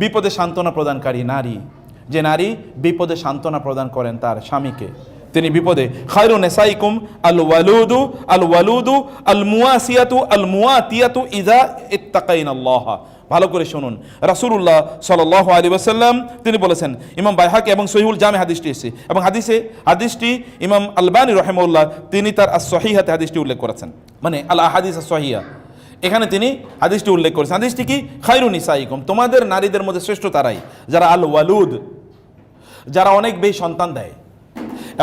বিপদে সান্ত্বনা প্রদানকারী নারী, যে নারী বিপদে সান্ত্বনা প্রদান করেন তার স্বামীকে, তিনি বিপদে। খায়রু নিসাইকুম আল ওয়ালুদু আল মুয়াসিয়াতু আল মুয়াতিয়াতু ইযা ইত্তাকাইনাল্লাহ। ভালো করে শুনুন, রাসূলুল্লাহ সাল্লাল্লাহু আলাইহি ওয়াসাল্লাম তিনি বলেছেন, ইমাম বাইহাকি এবং সহিহুল জামে হাদিসটি এসেছে, এবং হাদিসটি ইমাম আলবানী রাহিমাহুল্লাহ তিনি তার আস-সহিহাতে হাদিসটি উল্লেখ করেছেন, মানে আল আহাদিস আস-সহিহা, এখানে তিনি হাদিসটি উল্লেখ করেছেন। হাদিসটি কি? খায়রু নিসাইকুম, তোমাদের নারীদের মধ্যে শ্রেষ্ঠ তারাই যারা আল ওয়ালুদ, যারা অনেক বেশি সন্তান দেয়,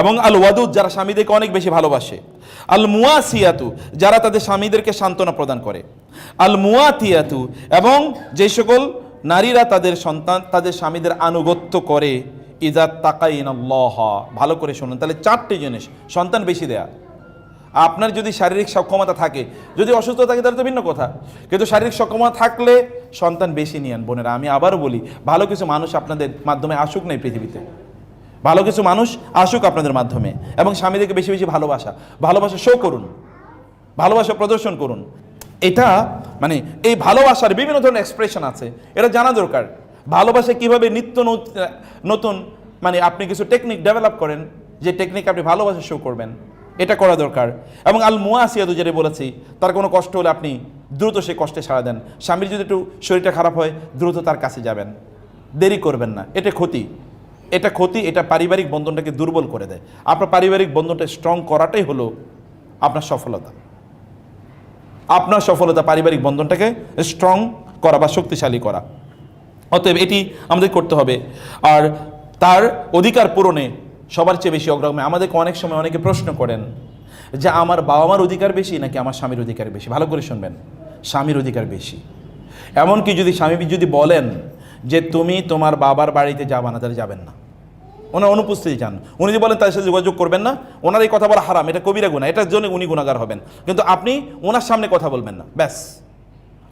এবং আল ওয়াদুদ, যারা স্বামীদেরকে অনেক বেশি ভালোবাসে, আল মুয়াসিয়াতু, যারা তাদের স্বামীদেরকে সান্ত্বনা প্রদান করে, আল মুয়াতিয়াতু, এবং যে সকল নারীরা তাদের স্বামীদের আনুগত্য করে, ইযা তাকাইনাল্লাহ। ভালো করে শুনুন, তাহলে চারটি জিনিস, সন্তান বেশি দেয়া, আপনার যদি শারীরিক সক্ষমতা থাকে, যদি অসুস্থ থাকে তাহলে তো ভিন্ন কথা, কিন্তু শারীরিক সক্ষমতা থাকলে সন্তান বেশি নিয়েন। বোনেরা, আমি আবারও বলি, ভালো কিছু মানুষ আপনাদের মাধ্যমে আসুক না এই পৃথিবীতে, ভালো কিছু মানুষ আসুক আপনাদের মাধ্যমে, এবং স্বামীদেরকে বেশি বেশি ভালোবাসা শো করুন, ভালোবাসা প্রদর্শন করুন। এটা মানে এই ভালোবাসার বিভিন্ন ধরনের এক্সপ্রেশন আছে, এটা জানা দরকার। ভালোবাসা কিভাবে নিত্য নতুন, মানে আপনি কিছু টেকনিক ডেভেলপ করেন, যে টেকনিক আপনি ভালোবাসা শো করবেন, এটা করা দরকার। এবং আল মুয়াসিয়াতু, যেটা বলেছি, তার কোনো কষ্ট হলে আপনি দ্রুত সেই কষ্টে সাড়া দেন। স্বামীর যদি একটু শরীরটা খারাপ হয়, দ্রুত তার কাছে যাবেন, দেরি করবেন না। এটা ক্ষতি, এটা পারিবারিক বন্ধনটাকে দুর্বল করে দেয়। আপনার পারিবারিক বন্ধনটা স্ট্রং করাটাই হলো আপনার সফলতা, পারিবারিক বন্ধনটাকে স্ট্রং করা বা শক্তিশালী করা। অতএব এটি আমাদের করতে হবে। আর তার অধিকার পূরণে সবার চেয়ে বেশি অগ্রগামী। আমাদেরকে অনেক সময় অনেকে প্রশ্ন করেন যে আমার বাবা মার অধিকার বেশি নাকি আমার স্বামীর অধিকার বেশি। ভালো করে শুনবেন, স্বামীর অধিকার বেশি। এমনকি যদি স্বামী যদি বলেন যে তুমি তোমার বাবার বাড়িতে যাবা না, তাহলে যাবেন না, ওনার অনুপস্থিতি চান। উনি যদি বলেন তার সাথে যোগাযোগ করবেন না, ওনার এই কথা বলা হারাম, এটা কবিরা গুনাহ, এটার জন্য উনি গুনাহগার হবেন। কিন্তু আপনি ওনার সামনে কথা বলবেন না, ব্যাস।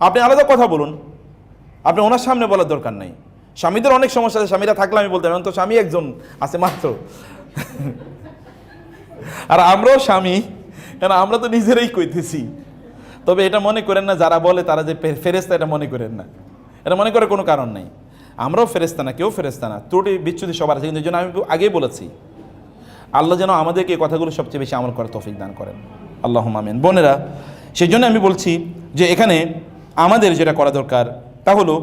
আপনি আলাদা কথা বলুন, আপনি ওনার সামনে বলার দরকার নেই। স্বামীদের অনেক সমস্যা আছে, স্বামীরা থাকলে আমি বলতাম, এখন তো স্বামী একজন আছে মাত্র, আর আমরাও স্বামী, কেন আমরা তো নিজেরাই কইতেছি। তবে এটা মনে করেন না যারা বলে তারা যে ফেরেশতা, এটা মনে করেন না, এটা মনে করে কোনো কারণ নেই। আমরাও ফেরেশতা না, কেউ ফেরেশতা না, ত্রুটি বিচ্যুতি সবার আছে। কিন্তু এই জন্য আমি আগেই বলেছি, আল্লাহ যেন আমাদেরকে এই কথাগুলো সবচেয়ে বেশি আমল করার তৌফিক দান করেন, আল্লাহুম্মা আমিন। বোনেরা, সেই জন্য আমি বলছি যে এখানে আমাদের যেটা করা দরকার তা হলো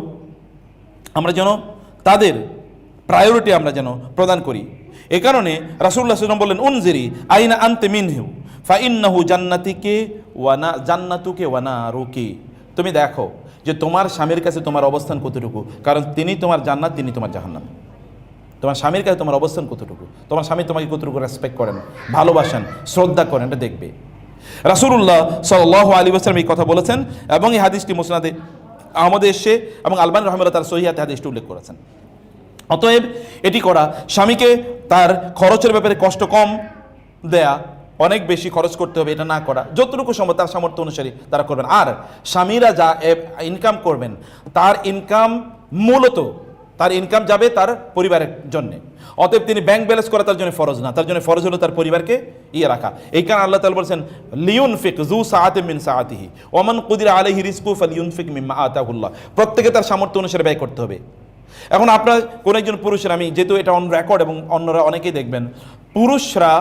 আমরা যেন তাদের প্রায়োরিটি আমরা যেন প্রদান করি। এ কারণে রাসূলুল্লাহ সাল্লাল্লাহু আলাইহি ওয়াসাল্লাম বললেন, উনজিরি আইনা আনতে মিনহু ফাইন্নাহু জান্নাতুকে ওয়া নারুকি। তুমি দেখো যে তোমার স্বামীর কাছে তোমার অবস্থান কতটুকু, কারণ তিনি তোমার জান্নাত, তিনি তোমার জাহান্নাম। তোমার স্বামীর কাছে তোমার অবস্থান কতটুকু, তোমার স্বামী তোমাকে কতটুকু রেসপেক্ট করেন, ভালোবাসেন, শ্রদ্ধা করেন, এটা দেখবে। রাসূলুল্লাহ সাল্লাল্লাহু আলাইহি ওয়াসাল্লাম এই কথা বলেছেন, এবং এই হাদিসটি মুসনাদে আহমদে এসেছে, এবং আলবানী রাহিমাহুল্লাহ তার সহিহাতে হাদিসটি উল্লেখ করেছেন। অতএব এটি করা, স্বামীকে তার খরচের ব্যাপারে কষ্ট কম দেয়া, অনেক বেশি খরচ করতে হবে এটা না করা, যতটুকু সম্ভব তার সামর্থ্য অনুসারে তারা করবেন। আর স্বামীরা যা ইনকাম করবেন, তার ইনকাম মূলত তার ইনকাম যাবে তার পরিবারের জন্য। অতএব তিনি ব্যাংক ব্যালেন্স করা তার জন্য ফরজ না, তার জন্য ফরজ হলো তার পরিবারকে রাখা। এই কারণে আল্লাহ তাআলা বলেছেন, লিয়ুনফিক যু সাআতিন মিন সাআতিহি ওয়া মান কুদিরা আলাইহি রিজকুহু ফালইউনফিক মিম্মা আতাহুল্লাহ। প্রত্যেকে তার সামর্থ্য অনুসারে ব্যয় করতে হবে। এখন আপনার কোন একজন পুরুষের, আমি যেহেতু এটা অন রেকর্ড এবং অন্যরা অনেকেই দেখবেন, পুরুষরা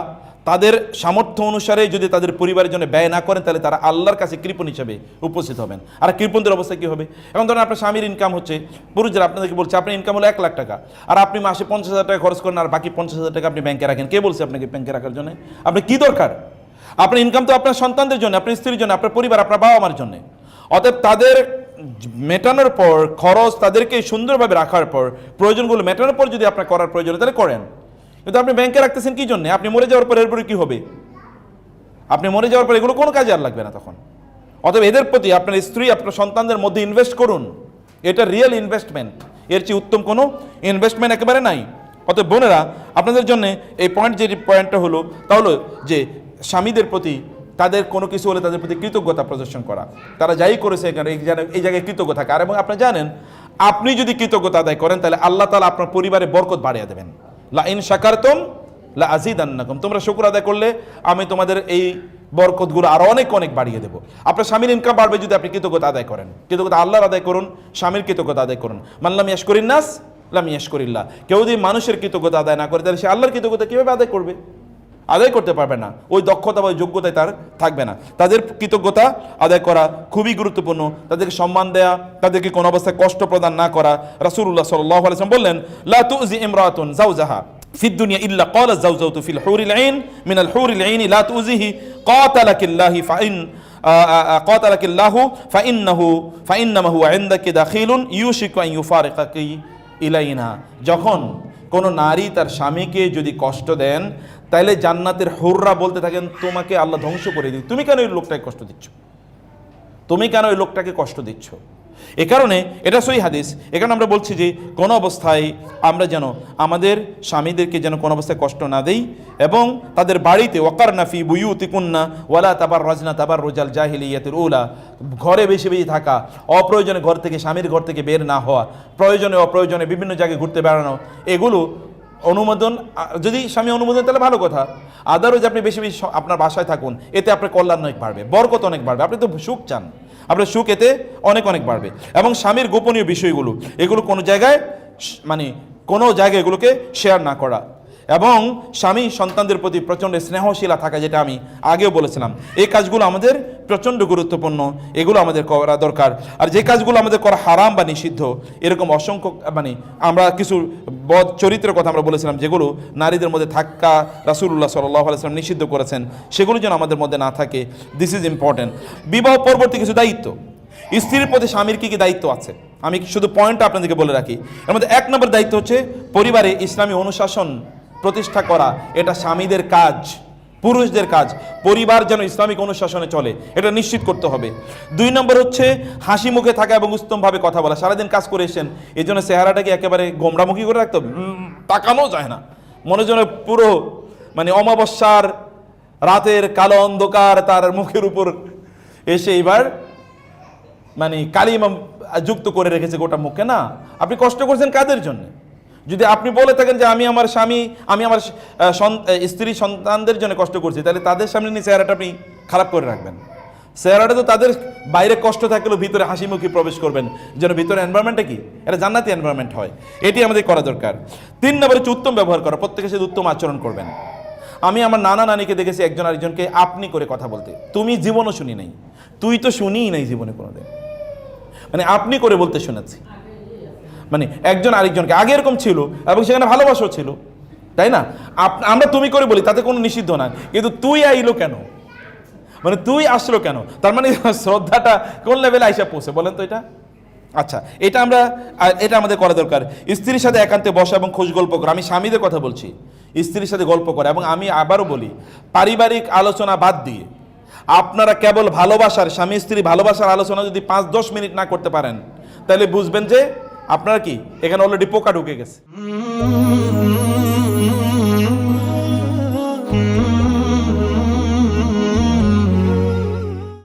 তাদের সামর্থ্য অনুসারে যদি তাদের পরিবারের জন্য ব্যয় না করেন, তাহলে তারা আল্লাহর কাছে কৃপণ হিসেবে উপস্থিত হবেন। আর কৃপণদের অবস্থা কী হবে? এখন ধরেন আপনার স্বামীর ইনকাম হচ্ছে, পুরুষরা আপনাদেরকে বলছে আপনার ইনকাম হলো 1 লাখ টাকা, আর আপনি মাসে 50,000 টাকা খরচ করেন, আর বাকি 50,000 টাকা আপনি ব্যাংকে রাখেন। কে বলছে আপনাকে ব্যাংকে রাখার জন্য? আপনার কী দরকার? আপনার ইনকাম তো আপনার সন্তানদের জন্য, আপনার স্ত্রীর জন্য, আপনার পরিবার, আপনার বাবা মার জন্য। অতএব তাদের মেটানোর পর, খরচ তাদেরকে সুন্দরভাবে রাখার পর, প্রয়োজনগুলো মেটানোর পর যদি আপনার করার প্রয়োজন তাহলে করেন। কিন্তু আপনি ব্যাংকে রাখতেছেন কি জন্য? আপনি মরে যাওয়ার পর এরপরে কি হবে? আপনি মরে যাওয়ার পর এগুলো কোনো কাজে আর লাগবে না তখন। অতএব এদের প্রতি আপনার স্ত্রী, আপনার সন্তানদের মধ্যে ইনভেস্ট করুন, এটা রিয়েল ইনভেস্টমেন্ট, এর চেয়ে উত্তম কোনো ইনভেস্টমেন্ট একেবারে নাই। অতএব বোনেরা, আপনাদের জন্য এই পয়েন্টটা হলো তা হলো যে স্বামীদের প্রতি তাদের কোনো কিছু হলে তাদের প্রতি কৃতজ্ঞতা প্রদর্শন করা, তারা যাই করেছে এখানে এই জায়গায় কৃতজ্ঞ থাকা। আর এবং আপনারা জানেন, আপনি যদি কৃতজ্ঞতা আদায় করেন তাহলে আল্লাহ তাআলা আপনার পরিবারে বরকত বাড়িয়ে দেবেন। লা ইন শাকারতুম লা আযীদান্নাকুম, তোমরা শুকর আদায় করলে আমি তোমাদের এই বরকতগুলো আরো অনেক অনেক বাড়িয়ে দেবো। আপনার স্বামীর ইনকাম বাড়বে যদি আপনি কৃতজ্ঞতা আদায় করেন। কৃতজ্ঞতা আল্লাহর আদায় করুন, স্বামীর কৃতজ্ঞতা আদায় করুন। মান লাম ইয়াশকুরিন নাস লাম ইয়াশকুরিল্লাহ। কেউ যদি মানুষের কৃতজ্ঞতা আদায় না করে তাহলে সে আল্লাহর কৃতজ্ঞতা কিভাবে আদায় করবে? আদায় করতে পারবে না, ওই দক্ষতা বা ওই যোগ্যতায় তার থাকবে না। তাদের কৃতজ্ঞতা আদায় করা খুবই গুরুত্বপূর্ণ, তাদেরকে সম্মান দেয়া, তাদেরকে কোনো অবস্থায় কষ্ট প্রদান না করা। রাসূলুল্লাহ সাল্লাল্লাহু আলাইহি ওয়াসাল্লাম বললেন, লা তুযি ইমরাতুন যাওজাহা ফিদ দুনিয়া ইল্লা ক্বালাত যাওজাতু ফিল হুরিল আইন মিনাল হুরিল আইন লা তুযিহি ক্বাতালাকিল্লাহি ফাইন ক্বাতালাকিল্লাহু ফাইন্নামা হুয়া ইনদাকি দাখিলুন ইউশিকু আন ইউফারিকাকি ইলাইনা। যখন কোনো নারী তার স্বামীকে যদি কষ্ট দেন তাইলে জান্নাতের হুররা বলতে থাকেন, তোমাকে আল্লাহ ধ্বংস করে দিই, তুমি কেন ওই লোকটাকে কষ্ট দিচ্ছ, তুমি কেন ওই লোকটাকে কষ্ট দিচ্ছ। এ কারণে এটা সহিহ হাদিস। এখানে আমরা বলছি যে কোনো অবস্থায় আমরা যেন আমাদের স্বামীদেরকে যেন কোনো অবস্থায় কষ্ট না দেই, এবং তাদের বাড়িতে ওয়াকারনা ফি বুয়ুতিকুন্না ওয়ালা তাবাররাজনা তাবাররুজাল জাহিলিয়াতিল উলা, ঘরে বেশি বেশি থাকা, অপ্রয়োজনে ঘর থেকে স্বামীর ঘর থেকে বের না হওয়া, প্রয়োজনে অপ্রয়োজনে বিভিন্ন জায়গায় ঘুরতে বেড়ানো, এগুলো অনুমোদন, যদি স্বামী অনুমোদন তাহলে ভালো কথা। আদারওয়াইজ আপনি বেশি বেশি আপনার বাসায় থাকুন, এতে আপনার কল্যাণ অনেক বাড়বে, বরকত অনেক বাড়বে। আপনি তো সুখ চান, আপনার সুখ এতে অনেক অনেক বাড়বে। এবং স্বামীর গোপনীয় বিষয়গুলো এগুলো কোনো জায়গায় মানে কোনো জায়গায় এগুলোকে শেয়ার না করা, এবং স্বামী সন্তানদের প্রতি প্রচণ্ড স্নেহশীলা থাকা, যেটা আমি আগেও বলেছিলাম। এই কাজগুলো আমাদের প্রচণ্ড গুরুত্বপূর্ণ, এগুলো আমাদের করা দরকার। আর যে কাজগুলো আমাদের করা হারাম বা নিষিদ্ধ, এরকম অসংখ্য মানে আমরা কিছু বদ চরিত্রের কথা আমরা বলেছিলাম যেগুলো নারীদের মধ্যে থাকা রাসূলুল্লাহ সাল্লাল্লাহু আলাইহি ওয়াসাল্লাম নিষিদ্ধ করেছেন, সেগুলো যেন আমাদের মধ্যে না থাকে। This is important. বিবাহ পরবর্তী কিছু দায়িত্ব, স্ত্রীর প্রতি স্বামীর কী কী দায়িত্ব আছে আমি শুধু পয়েন্টটা আপনাদেরকে বলে রাখি। এর মধ্যে 1 নম্বর দায়িত্ব হচ্ছে পরিবারে ইসলামী অনুশাসন প্রতিষ্ঠা করা। এটা স্বামীদের কাজ, পুরুষদের কাজ। পরিবার যেন ইসলামিক অনুশাসনে চলে, এটা নিশ্চিত করতে হবে। 2 নম্বর হচ্ছে হাসি মুখে থাকা এবং উত্তমভাবে কথা বলা। সারাদিন কাজ করে এসেছেন, এই জন্য চেহারাটাকে একেবারে গোমরামুখী করে রাখতে, তাকানো যায় না, মনে যেন পুরো মানে অমাবস্যার রাতের কালো অন্ধকার তার মুখের উপর এসে এবার মানে কালিমা যুক্ত করে রেখেছে গোটা মুখে। না, আপনি কষ্ট করছেন কাদের জন্য? যদি আপনি বলে থাকেন যে আমি আমার স্বামী, আমি আমার স্ত্রী সন্তানদের জন্য কষ্ট করছি, তাহলে তাদের সামনে নিয়ে চেহারাটা আপনি খারাপ করে রাখবেন। চেহারাটা তো তাদের বাইরে কষ্ট থাকলেও ভিতরে হাসি মুখে প্রবেশ করবেন, যেন ভিতরে এনভায়রনমেন্টটা কি এটা জান্নাতি এনভায়রনমেন্ট হয়। এটি আমাদের করা দরকার। 3 নম্বরে হচ্ছে উত্তম ব্যবহার করা, প্রত্যেকের সাথে উত্তম আচরণ করবেন। আমি আমার নানা নানিকে দেখেছি একজন আরেকজনকে আপনি করে কথা বলতে, তুমি জীবনও শুনি নাই, তুই তো শুনিই নাই জীবনে কোনোদিন, মানে আপনি করে বলতে শুনেছি। মানে একজন আরেকজনকে, আগে এরকম ছিল এবং সেখানে ভালোবাসাও ছিল, তাই না? আমরা তুমি করে বলি, তাতে কোনো নিষিদ্ধ না, কিন্তু তুই আইলো কেন, মানে তুই আসলো কেন, তার মানে শ্রদ্ধাটা কোন লেভেলে আইসা পৌঁছে বলেন তো এটা। আচ্ছা, এটা আমাদের করা দরকার। স্ত্রীর সাথে একান্তে বসা এবং খোঁজ গল্প করা। আমি স্বামীদের কথা বলছি, স্ত্রীর সাথে গল্প করা। এবং আমি আবারও বলি, পারিবারিক আলোচনা বাদ দিয়ে আপনারা কেবল ভালোবাসার, স্বামী স্ত্রী ভালোবাসার আলোচনা যদি 5-10 মিনিট না করতে পারেন, তাহলে বুঝবেন যে আপনার কি এখানে অলরেডি পোকা ঢুকে গেছে।